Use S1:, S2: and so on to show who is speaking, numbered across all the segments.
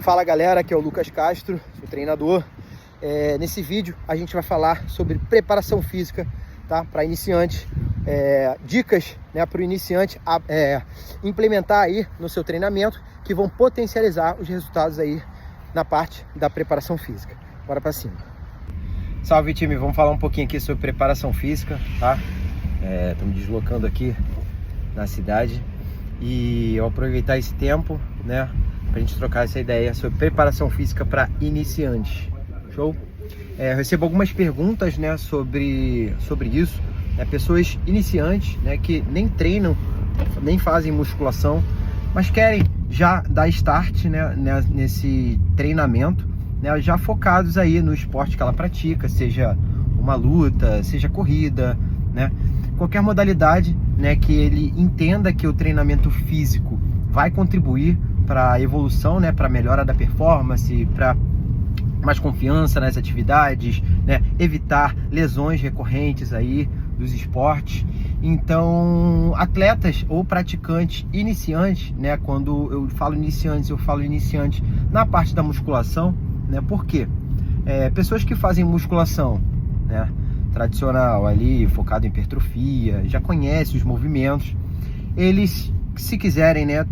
S1: Fala galera, aqui é o Lucas Castro, sou treinador. Nesse vídeo a gente vai falar sobre preparação física, tá? Para iniciante, dicas, né, para o iniciante implementar aí no seu treinamento que vão potencializar os resultados aí na parte da preparação física. Bora para cima. Salve time, vamos falar um pouquinho aqui sobre preparação física, tá? Estamos deslocando aqui na cidade e eu aproveitar esse tempo, né, pra gente trocar essa ideia sobre preparação física para iniciantes. Show? Eu recebo algumas perguntas, né, sobre isso, né, pessoas iniciantes, né, que nem treinam, nem fazem musculação, mas querem já dar start, né, nesse treinamento, né, já focados aí no esporte que ela pratica, seja uma luta, seja corrida, né, qualquer modalidade, né, que ele entenda que o treinamento físico vai contribuir para a evolução, né, para a melhora da performance, para mais confiança nas atividades, né, evitar lesões recorrentes aí dos esportes. Então, atletas ou praticantes iniciantes, né, quando eu falo iniciantes na parte da musculação, né, por quê? Pessoas que fazem musculação, né, tradicional ali, focado em hipertrofia, já conhecem os movimentos, eles, se quiserem, né,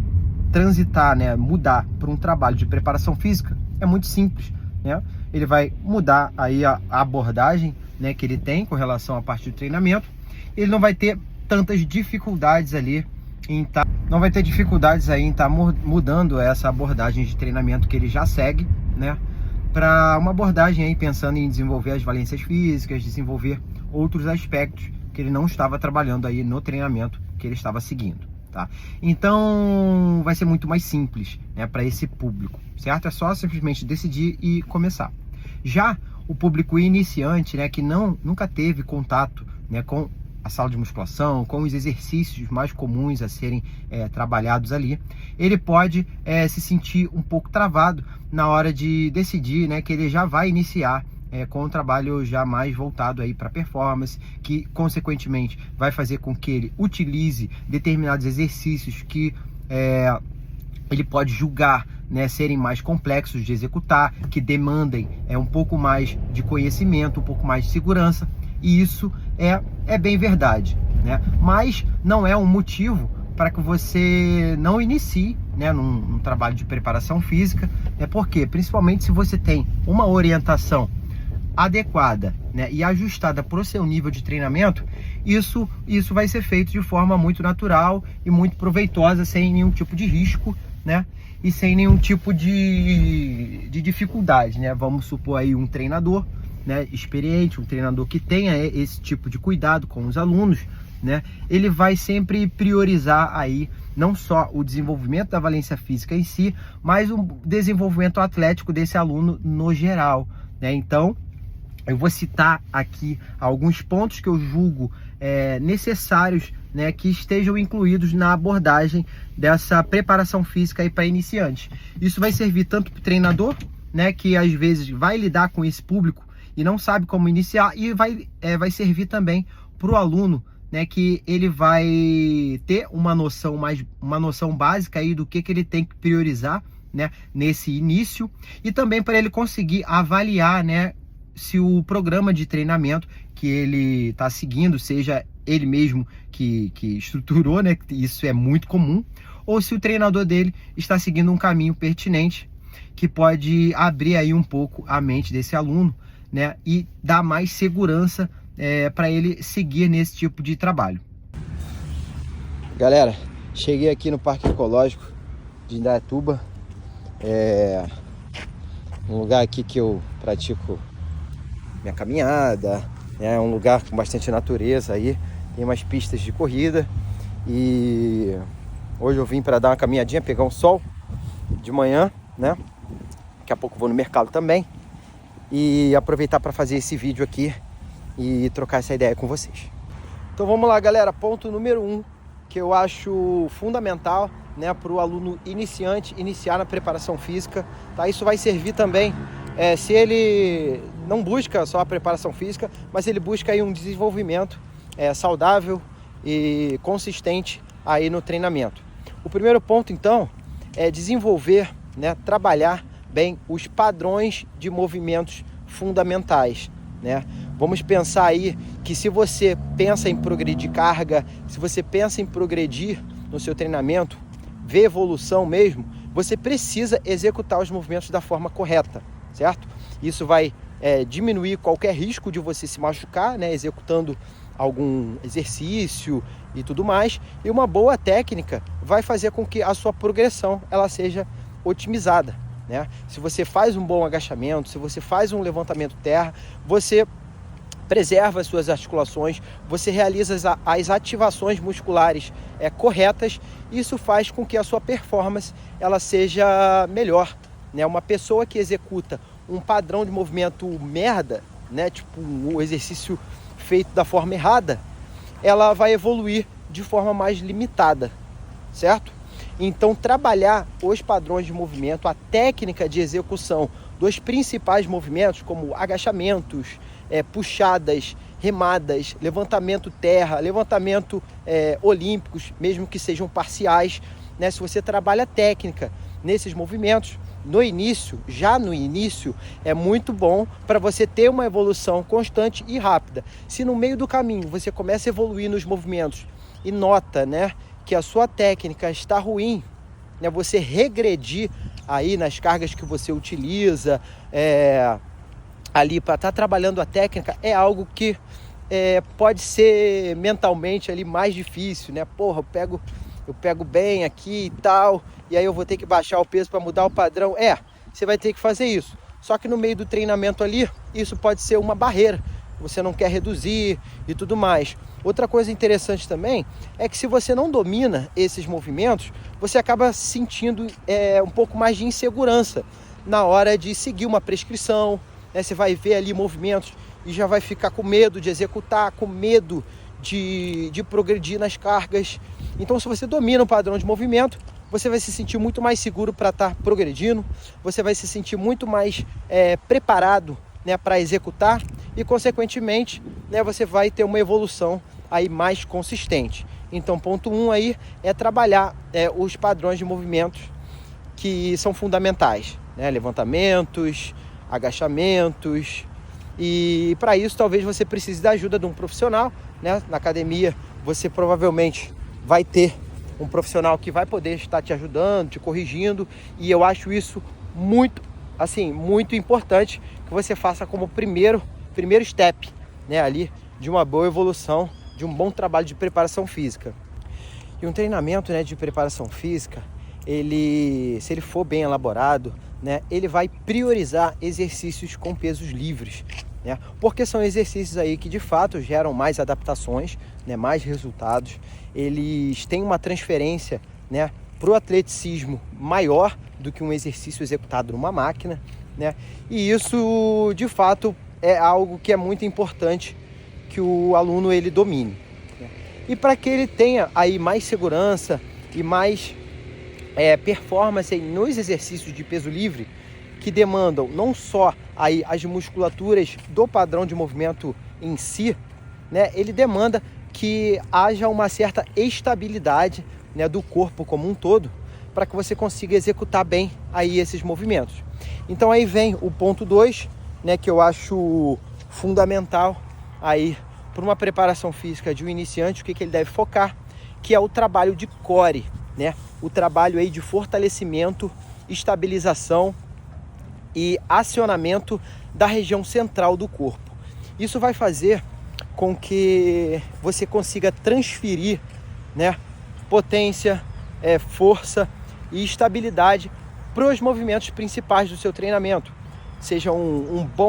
S1: transitar, né, mudar para um trabalho de preparação física, é muito simples, né? Ele vai mudar aí a abordagem, né, que ele tem com relação à parte do treinamento. Ele não vai ter tantas dificuldades ali em estar mudando essa abordagem de treinamento que ele já segue, né, para uma abordagem aí pensando em desenvolver as valências físicas, desenvolver outros aspectos que ele não estava trabalhando aí no treinamento que ele estava seguindo. Tá? Então vai ser muito mais simples, né, para esse público, certo? É só simplesmente decidir e começar. Já o público iniciante, né, que nunca teve contato, né, com a sala de musculação, com os exercícios mais comuns a serem trabalhados ali, ele pode se sentir um pouco travado na hora de decidir, né, que ele já vai iniciar com um trabalho já mais voltado aí para performance, que consequentemente vai fazer com que ele utilize determinados exercícios que ele pode julgar, né, serem mais complexos de executar, que demandem um pouco mais de conhecimento, um pouco mais de segurança, e isso é bem verdade, né? Mas não é um motivo para que você não inicie, né, num trabalho de preparação física, porque principalmente se você tem uma orientação adequada, né, e ajustada para o seu nível de treinamento, isso vai ser feito de forma muito natural e muito proveitosa, sem nenhum tipo de risco, né, e sem nenhum tipo de dificuldade, né? Vamos supor aí um treinador, né, experiente, um treinador que tenha esse tipo de cuidado com os alunos, né, ele vai sempre priorizar aí não só o desenvolvimento da valência física em si, mas o desenvolvimento atlético desse aluno no geral, né? Então, eu vou citar aqui alguns pontos que eu julgo necessários, né, que estejam incluídos na abordagem dessa preparação física para iniciantes. Isso vai servir tanto para o treinador, né, que às vezes vai lidar com esse público e não sabe como iniciar, e vai servir também para o aluno, né, que ele vai ter uma noção básica aí do que ele tem que priorizar, né, nesse início, e também para ele conseguir avaliar, né, se o programa de treinamento que ele está seguindo, seja ele mesmo que estruturou, né, isso é muito comum, ou se o treinador dele está seguindo um caminho pertinente que pode abrir aí um pouco a mente desse aluno, né, e dar mais segurança para ele seguir nesse tipo de trabalho. Galera, cheguei aqui no Parque Ecológico de Indaiatuba, um lugar aqui que eu pratico minha caminhada, é um lugar com bastante natureza aí, tem umas pistas de corrida, e hoje eu vim para dar uma caminhadinha, pegar um sol de manhã, né? Daqui a pouco vou no mercado também e aproveitar para fazer esse vídeo aqui e trocar essa ideia com vocês. Então vamos lá, galera, ponto número 1 que eu acho fundamental, né, para o aluno iniciante iniciar na preparação física, tá? Isso vai servir também se ele não busca só a preparação física, mas ele busca aí um desenvolvimento saudável e consistente aí no treinamento. O primeiro ponto, então, é desenvolver, né, trabalhar bem os padrões de movimentos fundamentais, né? Vamos pensar aí que se você pensa em progredir carga, se você pensa em progredir no seu treinamento, ver evolução mesmo, você precisa executar os movimentos da forma correta, certo? Isso vai diminuir qualquer risco de você se machucar, né? Executando algum exercício e tudo mais. E uma boa técnica vai fazer com que a sua progressão ela seja otimizada, né? Se você faz um bom agachamento, se você faz um levantamento terra, você preserva as suas articulações, você realiza as ativações musculares corretas. Isso faz com que a sua performance ela seja melhor, né? Uma pessoa que executa um padrão de movimento merda, né? Tipo um exercício feito da forma errada, ela vai evoluir de forma mais limitada, certo? Então, trabalhar os padrões de movimento, a técnica de execução dos principais movimentos, como agachamentos, puxadas, remadas, levantamento terra, levantamento olímpicos, mesmo que sejam parciais, né? Se você trabalha técnica nesses movimentos, já no início, é muito bom para você ter uma evolução constante e rápida. Se no meio do caminho você começa a evoluir nos movimentos e nota, né, que a sua técnica está ruim, né, você regredir aí nas cargas que você utiliza, ali para estar trabalhando a técnica, é algo que pode ser mentalmente ali mais difícil, né? Porra, eu pego bem aqui e tal, e aí eu vou ter que baixar o peso para mudar o padrão. Você vai ter que fazer isso. Só que no meio do treinamento ali, isso pode ser uma barreira. Você não quer reduzir e tudo mais. Outra coisa interessante também é que se você não domina esses movimentos, você acaba sentindo um pouco mais de insegurança na hora de seguir uma prescrição, né? Você vai ver ali movimentos e já vai ficar com medo de executar, com medo de progredir nas cargas. Então, se você domina o padrão de movimento, você vai se sentir muito mais seguro para estar progredindo, você vai se sentir muito mais preparado, né, para executar e, consequentemente, né, você vai ter uma evolução aí mais consistente. Então, ponto 1 aí é trabalhar os padrões de movimentos que são fundamentais, né? Levantamentos, agachamentos, e para isso talvez você precise da ajuda de um profissional, né? Na academia você provavelmente vai ter um profissional que vai poder estar te ajudando, te corrigindo, e eu acho isso muito importante que você faça como primeiro step, né, ali de uma boa evolução, de um bom trabalho de preparação física. E um treinamento, né, de preparação física, se ele for bem elaborado, né, ele vai priorizar exercícios com pesos livres, né, porque são exercícios aí que de fato geram mais adaptações, né, mais resultados. Eles têm uma transferência, né, para o atleticismo maior do que um exercício executado numa máquina, né, e isso de fato é algo que é muito importante que o aluno ele domine, né? E para que ele tenha aí mais segurança e mais performance aí nos exercícios de peso livre, que demandam não só aí as musculaturas do padrão de movimento em si, né, ele demanda que haja uma certa estabilidade, né, do corpo como um todo, para que você consiga executar bem aí esses movimentos. Então aí vem o ponto 2, né, que eu acho fundamental aí para uma preparação física de um iniciante, o que ele deve focar, que é o trabalho de core, né, o trabalho aí de fortalecimento, estabilização e acionamento da região central do corpo. Isso vai fazer com que você consiga transferir, né, potência, força e estabilidade para os movimentos principais do seu treinamento. Seja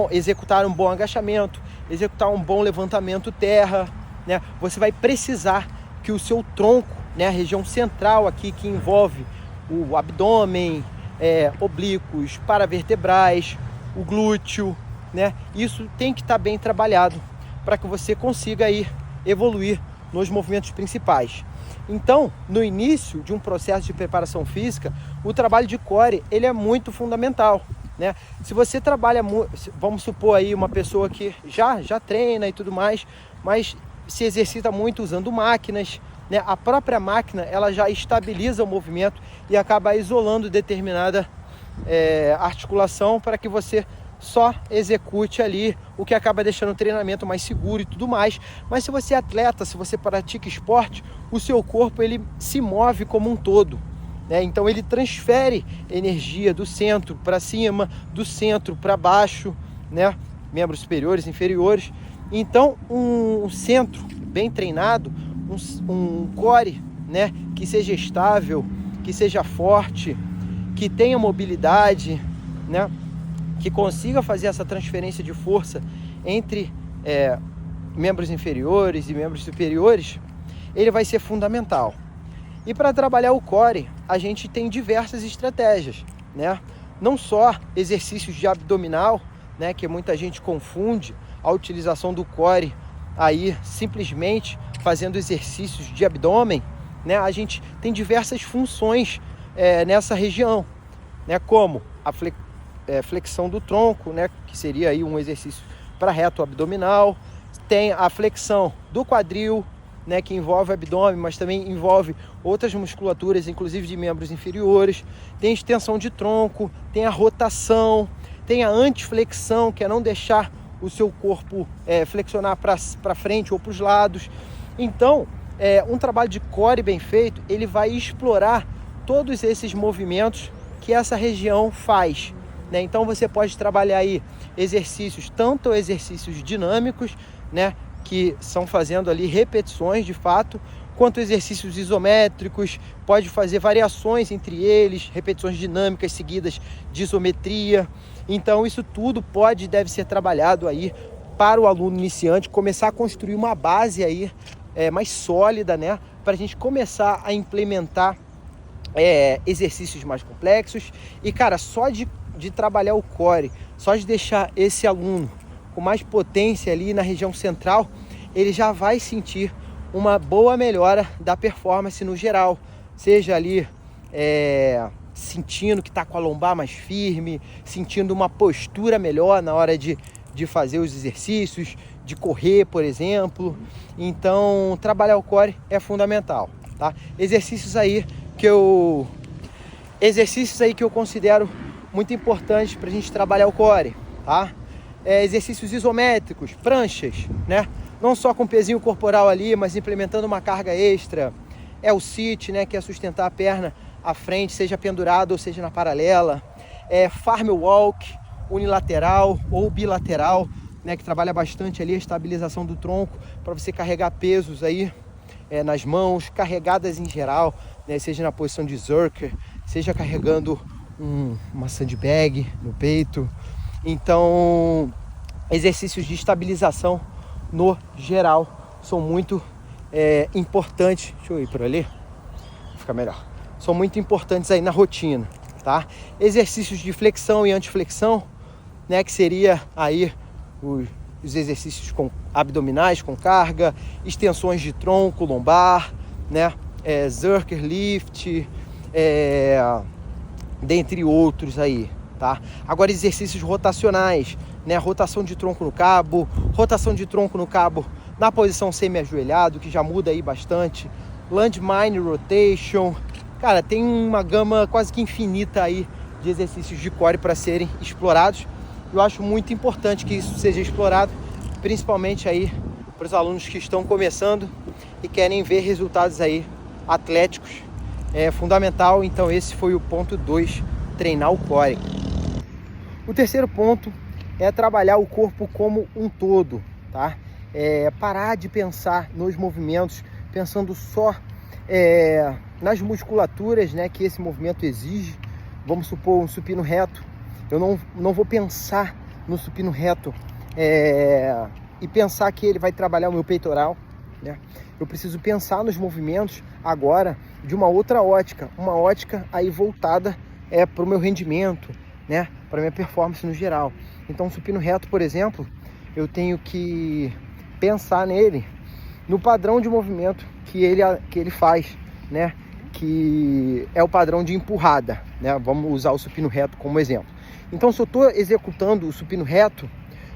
S1: executar um bom agachamento, executar um bom levantamento terra, né? Você vai precisar que o seu tronco, né, a região central aqui que envolve o abdômen, oblíquos, paravertebrais, o glúteo, né? Isso tem que estar bem trabalhado para que você consiga aí evoluir nos movimentos principais. Então, no início de um processo de preparação física, o trabalho de core ele é muito fundamental, né? Se você trabalha, vamos supor aí uma pessoa que já treina e tudo mais, mas se exercita muito usando máquinas, né? A própria máquina ela já estabiliza o movimento e acaba isolando determinada articulação para que você só execute ali, o que acaba deixando o treinamento mais seguro e tudo mais. Mas se você é atleta, se você pratica esporte, o seu corpo ele se move como um todo, né? Então ele transfere energia do centro para cima, do centro para baixo, né? Membros superiores, inferiores. Então um centro bem treinado, um core, né? Que seja estável, que seja forte, que tenha mobilidade, né? Que consiga fazer essa transferência de força entre membros inferiores e membros superiores, ele vai ser fundamental. E para trabalhar o core, a gente tem diversas estratégias, né? Não só exercícios de abdominal, né? Que muita gente confunde a utilização do core aí simplesmente fazendo exercícios de abdômen, né? A gente tem diversas funções nessa região, né? Como a flexão do tronco, né, que seria aí um exercício para reto abdominal. Tem a flexão do quadril, né, que envolve o abdômen, mas também envolve outras musculaturas, inclusive de membros inferiores. Tem extensão de tronco, tem a rotação, tem a antiflexão, que é não deixar o seu corpo flexionar para frente ou para os lados. Então, um trabalho de core bem feito, ele vai explorar todos esses movimentos que essa região faz, né? Então você pode trabalhar aí exercícios, tanto exercícios dinâmicos, né, que são fazendo ali repetições de fato, quanto exercícios isométricos, pode fazer variações entre eles, repetições dinâmicas seguidas de isometria. Então isso tudo pode e deve ser trabalhado aí para o aluno iniciante começar a construir uma base aí mais sólida, né, para a gente começar a implementar exercícios mais complexos. E cara, só de trabalhar o core, só de deixar esse aluno com mais potência ali na região central, ele já vai sentir uma boa melhora da performance no geral, seja ali sentindo que está com a lombar mais firme, sentindo uma postura melhor na hora de fazer os exercícios, de correr, por exemplo. Então trabalhar o core é fundamental, tá? Exercícios aí que eu considero muito importante para a gente trabalhar o core, tá? Exercícios isométricos, pranchas, né? Não só com pezinho corporal ali, mas implementando uma carga extra. O sit, né? Que é sustentar a perna à frente, seja pendurado ou seja na paralela. Farm walk, unilateral ou bilateral, né? Que trabalha bastante ali a estabilização do tronco para você carregar pesos aí nas mãos, carregadas em geral, né? Seja na posição de zerker, seja carregando uma sandbag no peito. Então, exercícios de estabilização no geral são muito importantes. Deixa eu ir por ali, fica melhor. São muito importantes aí na rotina, tá? Exercícios de flexão e antiflexão, né, que seria aí os exercícios abdominais com carga, extensões de tronco, lombar, né, zerker lift, dentre outros aí, tá? Agora exercícios rotacionais, né? Rotação de tronco no cabo, na posição semi-ajoelhado, que já muda aí bastante. Landmine rotation. Cara, tem uma gama quase que infinita aí de exercícios de core para serem explorados. Eu acho muito importante que isso seja explorado, principalmente aí para os alunos que estão começando e querem ver resultados aí atléticos. É fundamental. Então esse foi o ponto 2, treinar o core. O terceiro ponto é trabalhar o corpo como um todo, tá? Parar de pensar nos movimentos, pensando só nas musculaturas, né, que esse movimento exige. Vamos supor um supino reto. Eu não vou pensar no supino reto e pensar que ele vai trabalhar o meu peitoral, né? Eu preciso pensar nos movimentos agora de uma outra ótica, uma ótica aí voltada para o meu rendimento, né? Para a minha performance no geral. Então, o supino reto, por exemplo, eu tenho que pensar nele no padrão de movimento que ele faz, né? Que é o padrão de empurrada, né? Vamos usar o supino reto como exemplo. Então, se eu estou executando o supino reto,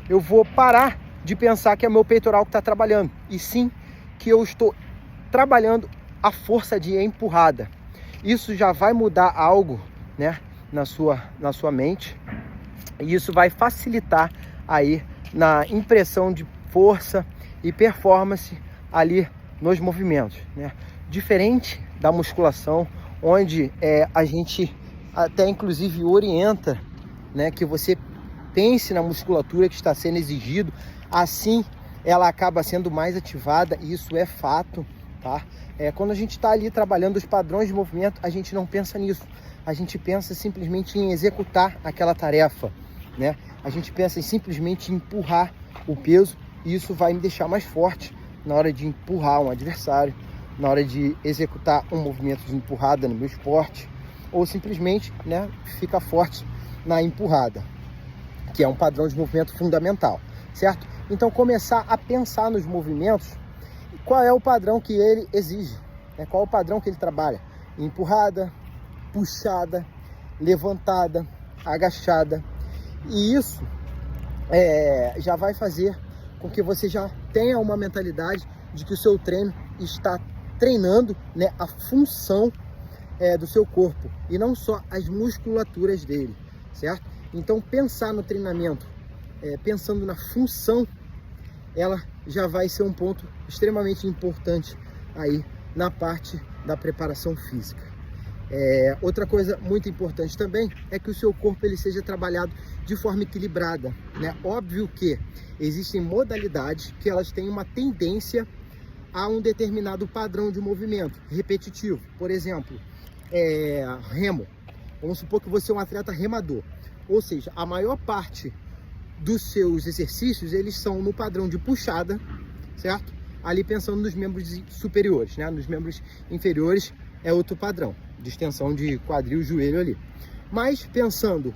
S1: eu vou parar de pensar que é o meu peitoral que está trabalhando, e sim que eu estou trabalhando a força de empurrada. Isso já vai mudar algo, né, na sua mente, e isso vai facilitar aí na impressão de força e performance ali nos movimentos, né? Diferente da musculação, onde a gente até inclusive orienta, né, que você pense na musculatura que está sendo exigido, assim ela acaba sendo mais ativada, e isso é fato, tá? Quando a gente está ali trabalhando os padrões de movimento, a gente não pensa nisso, a gente pensa simplesmente em executar aquela tarefa, né? A gente pensa em simplesmente empurrar o peso, e isso vai me deixar mais forte na hora de empurrar um adversário, na hora de executar um movimento de empurrada no meu esporte, ou simplesmente, né, fica forte na empurrada, que é um padrão de movimento fundamental, certo? Então começar a pensar nos movimentos, qual é o padrão que ele exige, né? Qual é o padrão que ele trabalha? Empurrada, puxada, levantada, agachada, e isso já vai fazer com que você já tenha uma mentalidade de que o seu treino está treinando, né, a função do seu corpo e não só as musculaturas dele, certo? Então pensar no treinamento, pensando na função, ela já vai ser um ponto extremamente importante aí na parte da preparação física. Outra coisa muito importante também é que o seu corpo ele seja trabalhado de forma equilibrada, né? Óbvio que existem modalidades que elas têm uma tendência a um determinado padrão de movimento repetitivo. Por exemplo, remo. Vamos supor que você é um atleta remador, ou seja, a maior parte dos seus exercícios eles são no padrão de puxada, certo? Ali pensando nos membros superiores, né? Nos membros inferiores é outro padrão de extensão de quadril, joelho ali. Mas pensando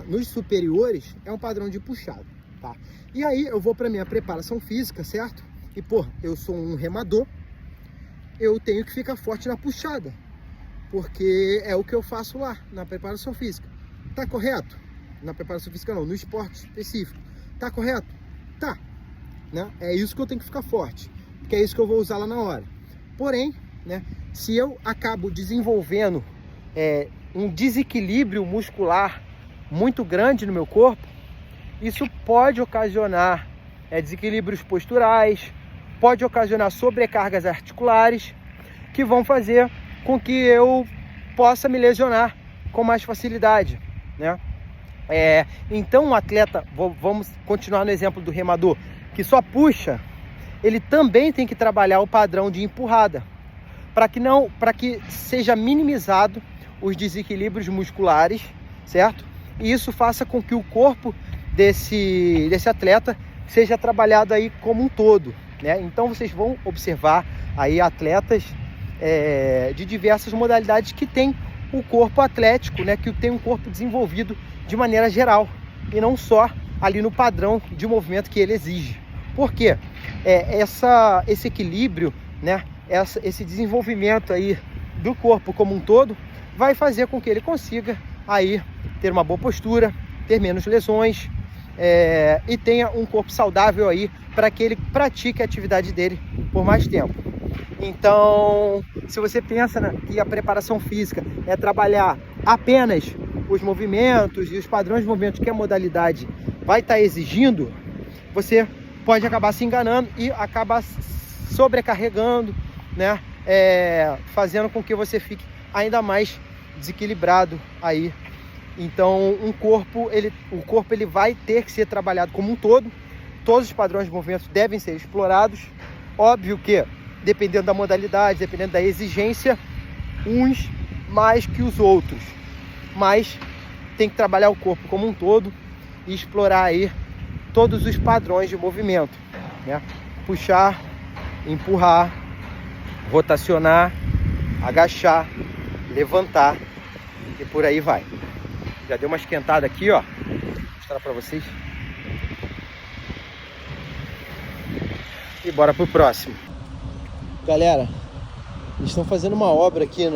S1: nos superiores, é um padrão de puxada, tá? E aí eu vou para minha preparação física, certo? E eu sou um remador, eu tenho que ficar forte na puxada, porque é o que eu faço lá na preparação física. Tá correto? Na preparação física não, no esporte específico. Tá correto? Tá, né? É isso que eu tenho que ficar forte, porque é isso que eu vou usar lá na hora. Porém, né, se eu acabo desenvolvendo um desequilíbrio muscular muito grande no meu corpo, isso pode ocasionar desequilíbrios posturais, pode ocasionar sobrecargas articulares, que vão fazer com que eu possa me lesionar com mais facilidade, né? Então um atleta, vamos continuar no exemplo do remador, que só puxa, ele também tem que trabalhar o padrão de empurrada, para que seja minimizado os desequilíbrios musculares, certo? E isso faça com que o corpo desse atleta seja trabalhado aí como um todo, né? Então vocês vão observar aí atletas de diversas modalidades que têm o corpo atlético, né? Que tem um corpo desenvolvido de maneira geral e não só ali no padrão de movimento que ele exige. Por quê? Esse equilíbrio, né? Esse desenvolvimento aí do corpo como um todo vai fazer com que ele consiga aí ter uma boa postura, ter menos lesões e tenha um corpo saudável aí para que ele pratique a atividade dele por mais tempo. Então, se você pensa que a preparação física é trabalhar apenas os movimentos e os padrões de movimento que a modalidade vai estar exigindo, você pode acabar se enganando e acabar sobrecarregando, né? Fazendo com que você fique ainda mais desequilibrado aí. Então o corpo ele vai ter que ser trabalhado como um todo. Todos os padrões de movimento devem ser explorados. Óbvio que, dependendo da modalidade, dependendo da exigência, uns mais que os outros, mas tem que trabalhar o corpo como um todo e explorar aí todos os padrões de movimento, né? Puxar, empurrar, rotacionar, agachar, levantar e por aí vai. Já deu uma esquentada aqui, ó. Vou mostrar para vocês. E bora pro próximo. Galera, eles estão fazendo uma obra aqui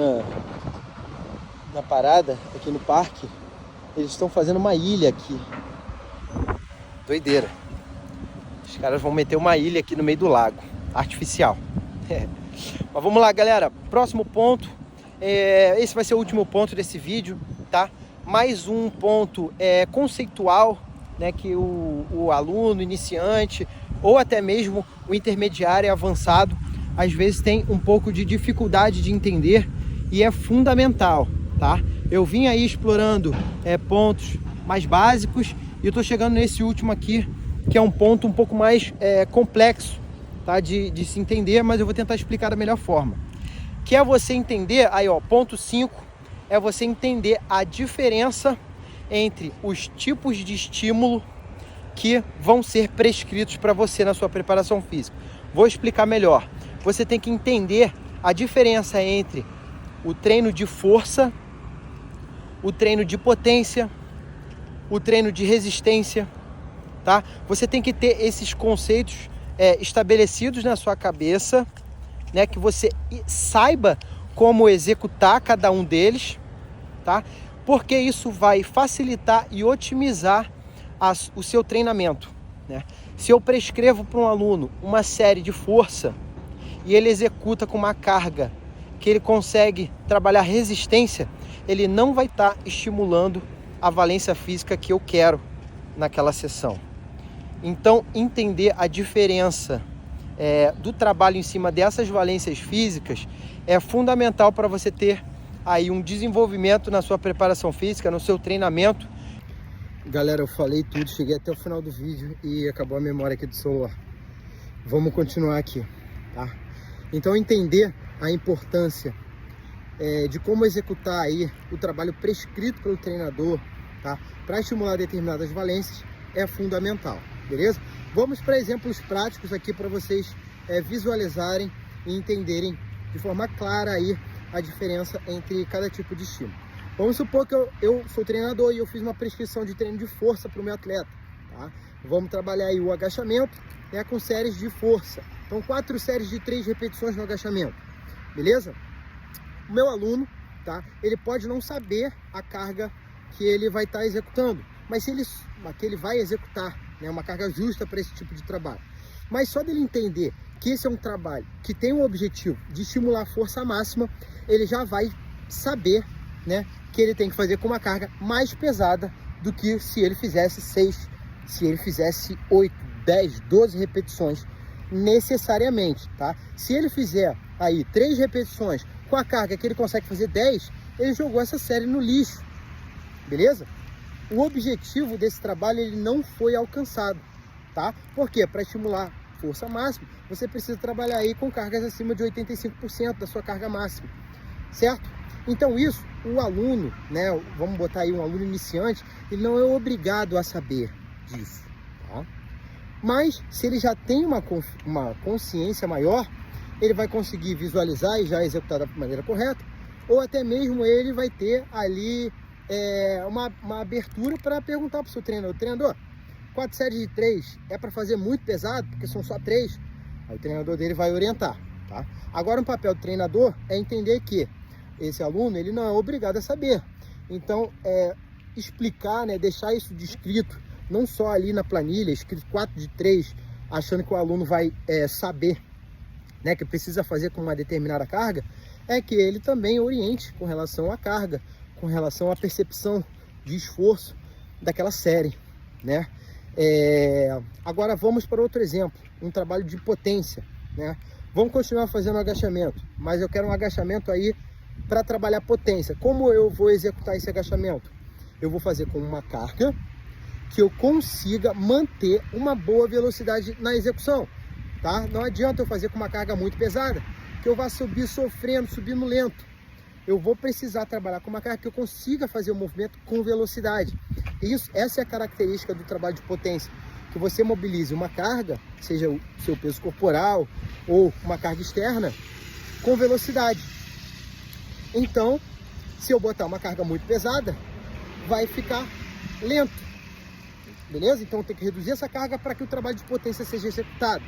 S1: na parada, aqui no parque. Eles estão fazendo uma ilha aqui. Doideira. Os caras vão meter uma ilha aqui no meio do lago, artificial. Mas vamos lá, galera. Próximo ponto. Esse vai ser o último ponto desse vídeo, tá? mais um ponto conceitual, né, que o aluno iniciante ou até mesmo o intermediário e avançado às vezes tem um pouco de dificuldade de entender e é fundamental, tá? Eu vim aí explorando pontos mais básicos e eu tô chegando nesse último aqui, que é um ponto um pouco mais complexo, tá? De se entender, mas eu vou tentar explicar da melhor forma. Que é você entender, aí ó, ponto 5, é você entender a diferença entre os tipos de estímulo que vão ser prescritos para você na sua preparação física. Vou explicar melhor. Você tem que entender a diferença entre o treino de força, o treino de potência, o treino de resistência, tá? Você tem que ter esses conceitos estabelecidos na sua cabeça, né? Que você saiba como executar cada um deles, tá? Porque isso vai facilitar e otimizar o seu treinamento, né? Se eu prescrevo para um aluno uma série de força e ele executa com uma carga que ele consegue trabalhar resistência, ele não vai estar estimulando a valência física que eu quero naquela sessão. Então, entender a diferença do trabalho em cima dessas valências físicas é fundamental para você ter aí um desenvolvimento na sua preparação física, no seu treinamento. Galera, eu falei tudo, cheguei até o final do vídeo e acabou a memória aqui do celular. Vamos continuar aqui, tá? Então, entender a importância de como executar aí o trabalho prescrito pelo treinador, tá? Para estimular determinadas valências é fundamental, beleza? Vamos para exemplos práticos aqui para vocês visualizarem e entenderem de forma clara aí a diferença entre cada tipo de estímulo. Vamos supor que eu sou treinador e eu fiz uma prescrição de treino de força para o meu atleta, tá? Vamos trabalhar aí o agachamento, né, com séries de força. Então, 4 séries de 3 repetições no agachamento, beleza? O meu aluno, tá? Ele pode não saber a carga que ele vai estar executando, mas que ele vai executar, né, uma carga justa para esse tipo de trabalho. Mas só dele entender que esse é um trabalho que tem o objetivo de estimular a força máxima, ele já vai saber, né, que ele tem que fazer com uma carga mais pesada do que se ele fizesse 6, se ele fizesse 8, 10, 12 repetições necessariamente, tá? Se ele fizer aí 3 repetições com a carga que ele consegue fazer 10, ele jogou essa série no lixo, beleza? O objetivo desse trabalho ele não foi alcançado, tá? Por quê? Para estimular força máxima, você precisa trabalhar aí com cargas acima de 85% da sua carga máxima, certo? Então isso, o aluno, né, vamos botar aí um aluno iniciante, ele não é obrigado a saber disso, tá? Mas se ele já tem uma consciência maior, ele vai conseguir visualizar e já executar da maneira correta, ou até mesmo ele vai ter ali uma abertura para perguntar para o seu treinador, 4 séries de 3 é para fazer muito pesado, porque são só 3, aí o treinador dele vai orientar, tá? Agora, o papel do treinador é entender que esse aluno, ele não é obrigado a saber. Então, explicar, né, deixar isso descrito, não só ali na planilha, escrito 4 de 3, achando que o aluno vai saber, né, que precisa fazer com uma determinada carga, é que ele também oriente com relação à carga, com relação à percepção de esforço daquela série, né? Agora vamos para outro exemplo, um trabalho de potência, né? Vamos continuar fazendo agachamento, mas eu quero um agachamento aí para trabalhar potência. Como eu vou executar esse agachamento? Eu vou fazer com uma carga que eu consiga manter uma boa velocidade na execução, tá? Não adianta eu fazer com uma carga muito pesada, que eu vá subir sofrendo, subindo lento. Eu vou precisar trabalhar com uma carga que eu consiga fazer o movimento com velocidade. Essa é a característica do trabalho de potência, que você mobilize uma carga, seja o seu peso corporal ou uma carga externa, com velocidade. Então, se eu botar uma carga muito pesada, vai ficar lento, beleza? Então, eu tenho que reduzir essa carga para que o trabalho de potência seja executado.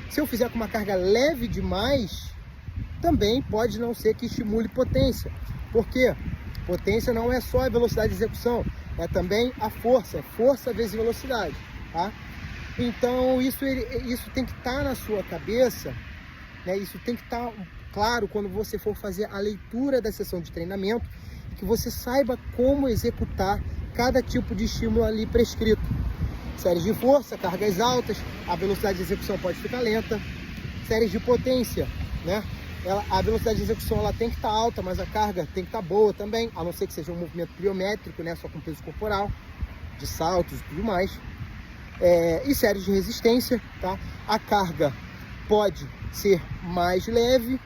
S1: Se eu fizer com uma carga leve demais, também pode não ser que estimule potência. Por quê? Potência não é só a velocidade de execução, é também a força, força vezes velocidade, tá? Então, isso tem que estar na sua cabeça, né? Isso tem que estar claro quando você for fazer a leitura da sessão de treinamento que você saiba como executar cada tipo de estímulo ali prescrito. Séries de força, cargas altas, a velocidade de execução pode ficar lenta. Séries de potência, né? A velocidade de execução ela tem que estar alta, mas a carga tem que estar boa também, a não ser que seja um movimento pliométrico, né? Só com peso corporal, de saltos e tudo mais. E séries de resistência, tá? A carga pode ser mais leve,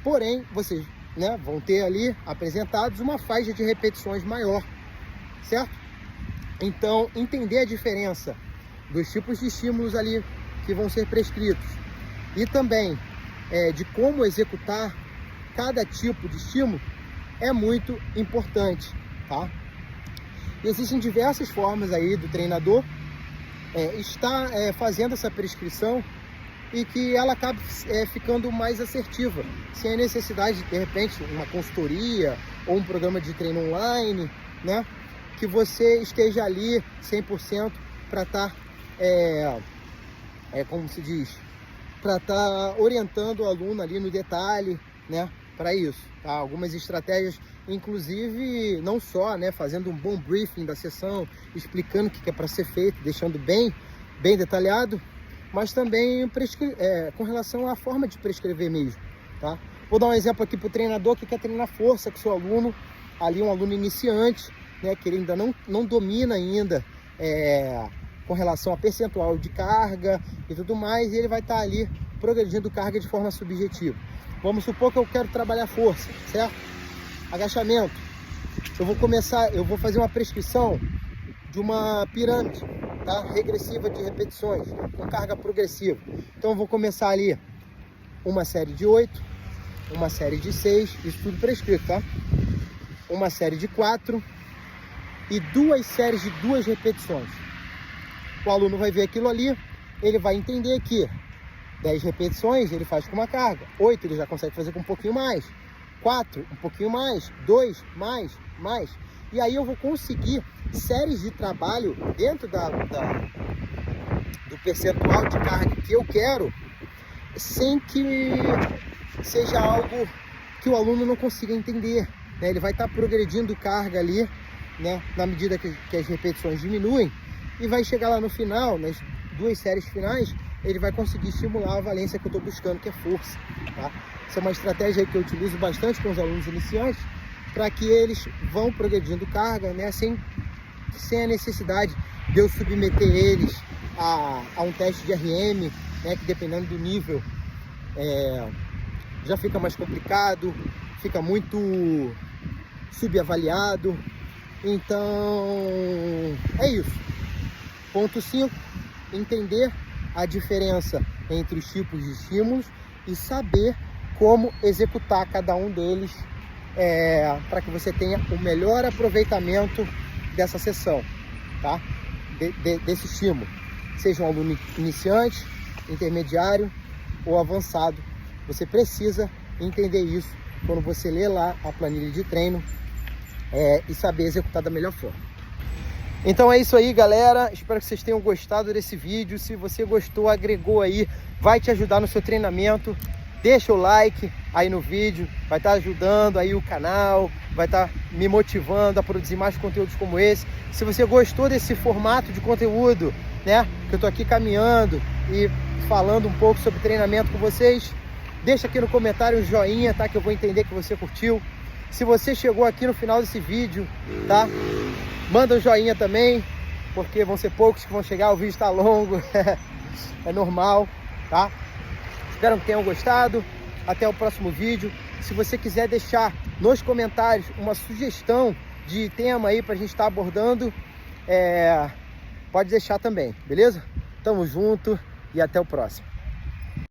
S1: porém vocês, né, vão ter ali apresentados uma faixa de repetições maior, certo? Então, entender a diferença dos tipos de estímulos ali que vão ser prescritos e também de como executar cada tipo de estímulo é muito importante, tá? Existem diversas formas aí do treinador estar fazendo essa prescrição e que ela acabe ficando mais assertiva, sem a necessidade de repente, uma consultoria ou um programa de treino online, né? Que você esteja ali 100% para estar, como se diz, para estar orientando o aluno ali no detalhe, né? Para isso, tá? Algumas estratégias, inclusive, não só, né, fazendo um bom briefing da sessão, explicando o que é para ser feito, deixando bem detalhado, mas também com relação à forma de prescrever mesmo, tá? Vou dar um exemplo aqui para o treinador que quer treinar força com seu aluno, ali um aluno iniciante, né, que ele ainda não domina ainda com relação a percentual de carga e tudo mais, e ele vai estar ali progredindo carga de forma subjetiva. Vamos supor que eu quero trabalhar força, certo? Agachamento. Eu vou fazer uma prescrição de uma pirâmide, tá? Regressiva de repetições, com carga progressiva. Então eu vou começar ali uma série de 8, uma série de 6, isso tudo prescrito, tá? Uma série de 4 e 2 séries de 2 repetições. O aluno vai ver aquilo ali, ele vai entender que 10 repetições ele faz com uma carga, 8 ele já consegue fazer com um pouquinho mais, 4 um pouquinho mais, 2 mais. E aí eu vou conseguir séries de trabalho dentro do percentual de carga que eu quero, sem que seja algo que o aluno não consiga entender, né? Ele vai estar progredindo carga ali, né, na medida que as repetições diminuem, e vai chegar lá no final, nas 2 séries finais, ele vai conseguir estimular a valência que eu estou buscando, que é força, tá? Essa é uma estratégia que eu utilizo bastante com os alunos iniciantes, para que eles vão progredindo carga, né, sem a necessidade de eu submeter eles a um teste de RM, né, que dependendo do nível já fica mais complicado, fica muito subavaliado. Então é isso. Ponto 5, entender a diferença entre os tipos de estímulos e saber como executar cada um deles para que você tenha o melhor aproveitamento dessa sessão, tá? Desse estímulo, seja um aluno iniciante, intermediário ou avançado. Você precisa entender isso quando você lê lá a planilha de treino e saber executar da melhor forma. Então é isso aí, galera, espero que vocês tenham gostado desse vídeo. Se você gostou, agregou aí, vai te ajudar no seu treinamento, deixa o like aí no vídeo, vai estar ajudando aí o canal, vai estar me motivando a produzir mais conteúdos como esse. Se você gostou desse formato de conteúdo, né, que eu tô aqui caminhando e falando um pouco sobre treinamento com vocês, deixa aqui no comentário um joinha, tá, que eu vou entender que você curtiu. Se você chegou aqui no final desse vídeo, tá, manda um joinha também, porque vão ser poucos que vão chegar, o vídeo está longo, é normal, tá? Espero que tenham gostado, até o próximo vídeo. Se você quiser deixar nos comentários uma sugestão de tema aí pra gente estar abordando, pode deixar também, beleza? Tamo junto e até o próximo.